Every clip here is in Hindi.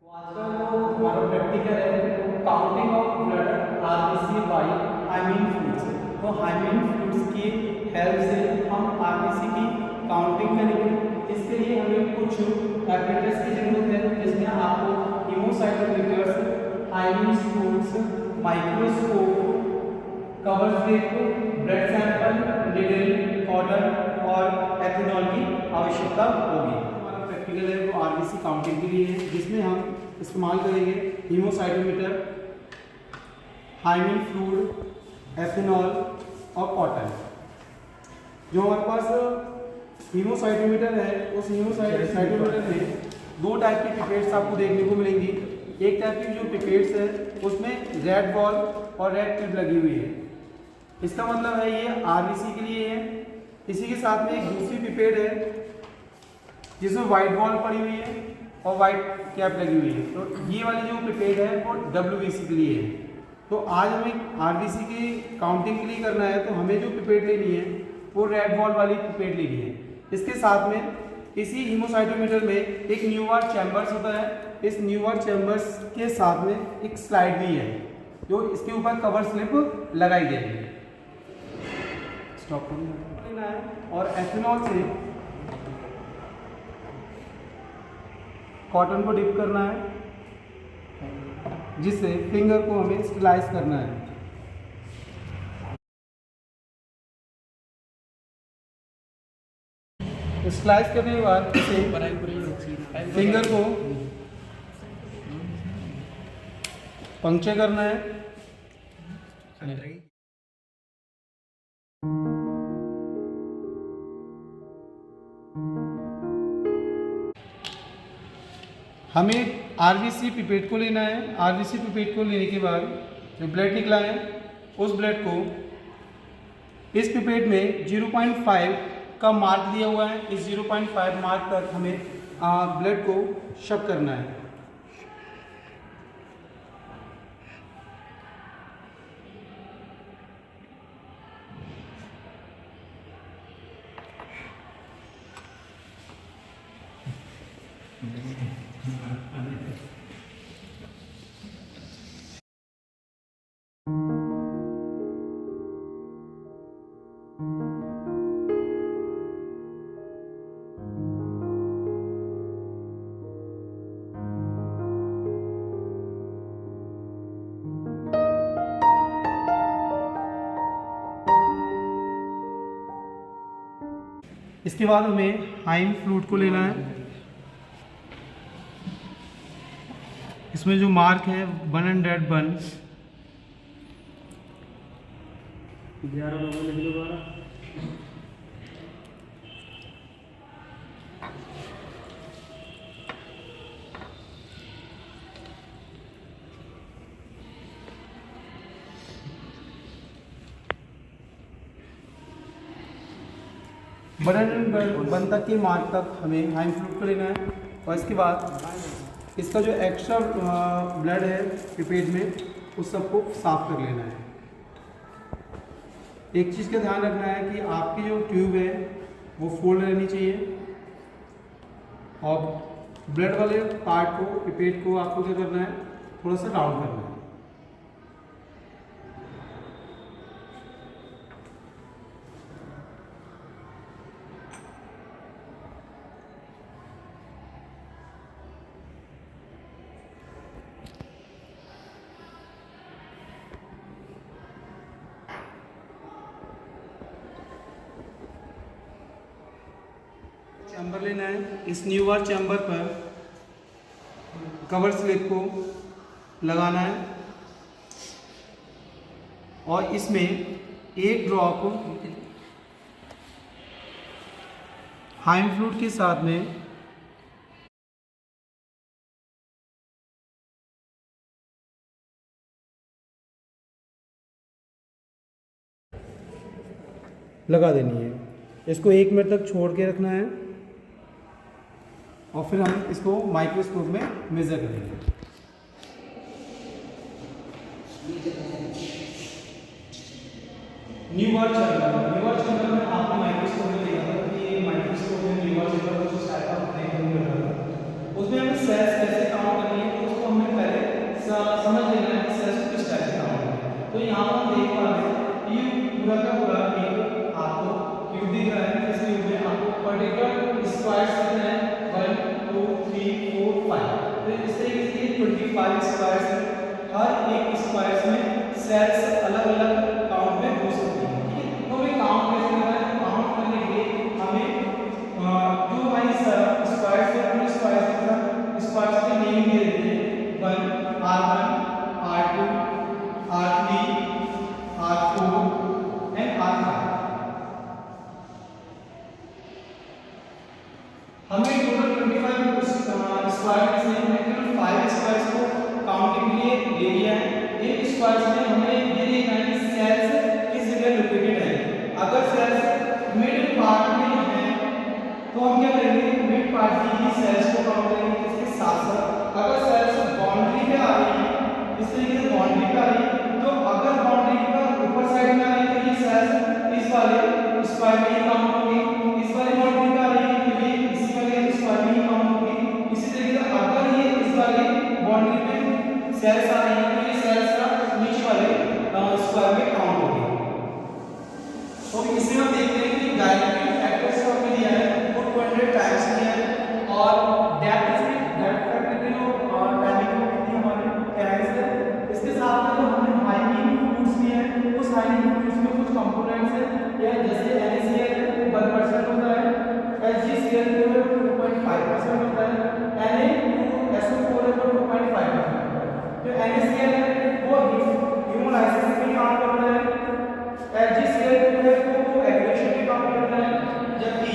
आज का जो हमारा प्रैक्टिकल है counting of blood RBC by Hayem fluids. तो हाइमीन फ्लूइड्स की हेल्प से हम आरबीसी की काउंटिंग करेंगे। इसके लिए हमें कुछ एपरेटस की जरूरत है, जिसमें आपको haemocytometers, Hayem fluids, microscope, cover slip, blood sample, needle, cotton और एथेनॉल की आवश्यकता होगी। हमारा प्रैक्टिकल है वो आरबीसी काउंटिंग के लिए है, जिसमें हम इस्तेमाल करेंगे हीमोसाइटोमीटर, हाइमीन फ्लूइड, एथेनॉल और कॉटन। जो हमारे पास हीमोसाइटोमीटर है, उस हीमोसाइटोमीटर में दो टाइप की पिपेट्स आपको देखने को मिलेंगी। एक टाइप की जो पिपेट्स है उसमें रेड बॉल और रेड टिप लगी हुई है। इसका मतलब है ये आरबीसी के लिए है। इसी के साथ में एक दूसरी पिपेट है जिसमें वाइट बॉल पड़ी हुई है और वाइट कैप लगी हुई है। तो ये वाली जो पिपेट है वो डब्ल्यूबीसी के लिए है। तो आज हमें आरबीसी की काउंटिंग के लिए करना है, तो हमें जो पिपेट लेनी है वो रेड बॉल वाली पिपेट लेनी है। इसके साथ में इसी हीमोसाइटोमीटर में एक न्यूआर चैम्बर्स होता है। इस न्यूआर चैम्बर्स के साथ में एक स्लाइड भी है जो इसके ऊपर कवर स्लिप लगाई गई है। स्टॉप करना है और एथेनॉल से कॉटन को डिप करना है, जिससे फिंगर को हमें स्लाइस करना है। स्लाइस करने के बाद इसे फिंगर को पंक्चर करना है। हमें आरबीसी पिपेट को लेना है। आरबीसी पिपेट को लेने के बाद जो ब्लड निकला है उस ब्लड को इस पिपेट में 0.5 का मार्क दिया हुआ है। इस 0.5 मार्क तक हमें ब्लड को शक करना है। इसके बाद हमें हाइम फ्लूइड को लेना है। इसमें जो मार्क है 101 1 तक के मार्क तक हमें हाइम फ्लूइड को लेना है। और इसके बाद इसका जो एक्स्ट्रा ब्लड है पिपेट में उस सबको साफ कर लेना है। एक चीज़ का ध्यान रखना है कि आपकी जो ट्यूब है वो फोल्ड रहनी चाहिए और ब्लड वाले पार्ट को, पिपेट को आपको क्या करना है, थोड़ा सा राउंड करना है। चैम्बर लेना है। इस न्यूआर चैम्बर पर कवर स्लिप को लगाना है और इसमें एक ड्रॉप हाइम फ्लूइड के साथ में लगा देनी है। इसको 1 मिनट तक छोड़ के रखना है और फिर हम इसको माइक्रोस्कोप में मेजर करेंगे। न्यूआर चैम्बर में आपको माइक्रोस्कोप में देखा था कि ये माइक्रोस्कोप में न्यूआर चैम्बर कुछ टाइप का देखने को मिल रहा था। उसमें हमें सेल्स कैसे काउंट करनी है 5 स्क्वायर्स हैं, हर एक स्क्वायर्स में सेल्स अलग अलग काउंट में हो सकती है। ठीक है, तो हमें काउंट कैसे करना है? काउंट करने के लिए हमें जो हमारी स्क्वायर्स है उन स्क्वायर्स के नेम दे देते हैं। 1 R1 R2 R3 R4 and R5। हमें टोटल 25 स्क्वायर में से हमने केवल 5 स्क्वायर्स को काउंटिंग के लिए ले लिया है। इन स्क्वायर्स में हमें ये देखना है कि सेल्स किस जगह लोकेटेड है। अगर सेल्स मिड पार्ट में है तो हम क्या करेंगे? मिड पार्ट की सेल्स को काउंट करेंगे। इसके साथ साथ अगर सेल्स बाउंड्री पे आ रही है, इस तरीके से बाउंड्री पे आ रही है, तो अगर बाउंड्री पर ऊपर साइड में आ रही है तो ये सेल्स इस वाले स्क्वायर में ही काउंट होंगे। इस वाले बाउंड्री पे आ रही है तो ये इसी वाले स्क्वायर में ही काउंट होंगे। इसी तरीके से अगर ये इस वाले बाउंड्री पे सेल्स आ रही है तो ये सेल्स का नीचे वाले स्क्वायर में काउंट होंगे। तो इसमें हम देखते हैं कि डायरेक्टली फैक्टर्स जो हमने दिया है वो 200 टाइम्स दिया है और डेप्थ इसमें डेप्थ फैक्टर की जो टाइमिंग वो कितनी हमारे 23 है। इसके साथ में जो हमने हाइजीन फूड्स दिए हैं उस हाइजीन फूड्स में कुछ कंपोनेंट्स हैं या जैसे NaCl 1% होता है, HgCl जो है 2.5% होता है, Na2SO4 है तो 2.5%। तो NaCl है वो हीमोलाइसिस में काम करता है, HgCl जो है वो एग्रेगेशन में काम करता है, जबकि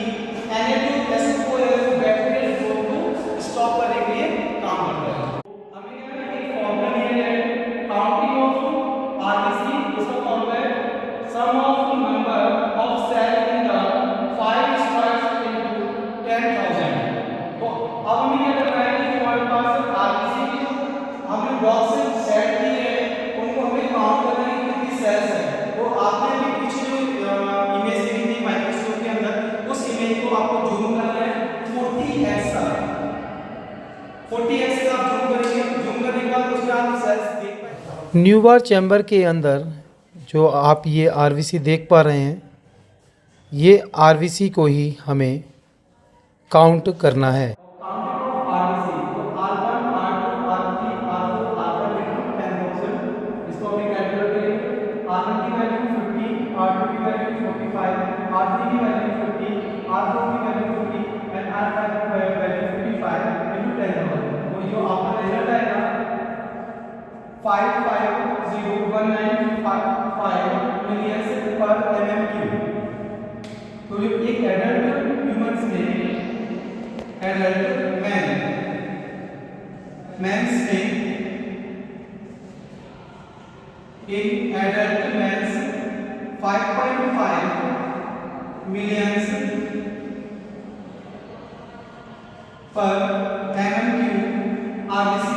Na2SO4 है वो बैक्टीरियल ग्रोथ को स्टॉप करने के लिए काम करता है। हमें क्या है एक फॉर्मूला दिया है काउंटिंग ऑफ RBC। इसका फॉर्मूला है sum of number of cell in the 5 squares into 10,000। तो अब हमें क्या करना है कि हमारे पास RBC की जो हमने ब्लॉक से सेट किए हैं उनको हमें काउंट करना है कि कितनी सेल्स है। तो आपने अभी पीछे जो इमेज देखी थी माइक्रोस्कोप के अंदर, उस इमेज को आपको जूम करना है 40x का। 40x का आप जूम करेंगे, जूम करने के बाद उसमें आप सेल्स देख पाएंगे। न्यूबार चैम्बर के अंदर जो आप ये आरवीसी देख पा रहे हैं, ये आरवीसी को ही हमें काउंट करना है। काउंटिंग ऑफ RBC तो R1 R2 R3 R4 R5 into 10,000 इसको हमने कैलकुलेट करेंगे। R1 की वैल्यू 50, R2 की वैल्यू 45, R3 की वैल्यू 50, R4 की वैल्यू 50 एंड R5 की वैल्यू 55 into 10,000। तो जो आपका रिजल्ट आएगा 5501955 मिलियन पर mm³। तो जो एक एडल्ट ह्यूमंस में एडल्ट मेंस में in adult males 5.5 millions per mm³ RBC